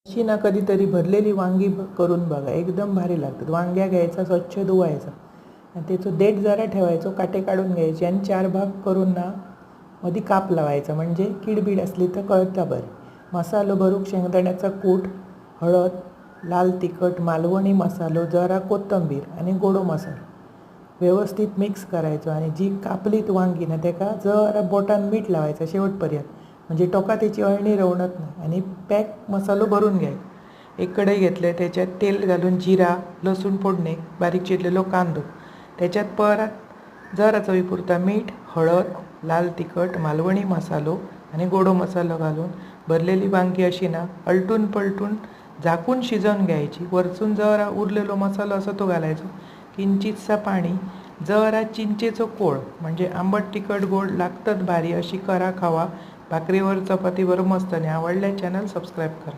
अशी ना कधीतरी भरलेली वांगी करून बघा, एकदम भारी लागतात. वांग्या घ्यायचा, स्वच्छ धुवायचा आणि त्याचं देठ जरा ठेवायचो, काटे काढून घ्यायचे आणि 4 भाग करून ना मध्ये काप लावायचा, म्हणजे कीडबीड असली तर कळतं बरं. मसालो भरूक शेंगदाण्याचा कूट, हळद, लाल तिखट, मालवणी मसालो, जरा कोथिंबीर आणि गोडो मसालो व्यवस्थित मिक्स करायचो आणि जी कापलीत वांगी ना त्याका जरा बोटान मीठ लावायचं शेवटपर्यंत, म्हणजे टोका त्याची अळणी रवणत नाही. आणि पॅक मसालो भरून घ्याय. एक कढई घेतले, त्याच्यात तेल घालून जिरा, लसूण फोडणे, बारीक चिरलेलो कांदो, त्याच्यात परत जरा चवीपुरता मीठ, हळद, लाल तिखट, मालवणी मसालो आणि गोडो मसालो घालून भरलेली वांगी अशी ना अलटून पलटून झाकून शिजवून घ्यायची. वरचून जरा उरलेलो मसालो असो तो घालायचो, किंचितसा पाणी, जरा चिंचेचो कोळ, म्हणजे आंबट तिखट गोड लागतात भारी. अशी करा खावा, भाकरीवर चपातीवर मस्त. आणि आवडल्या चॅनल सबस्क्राईब करा.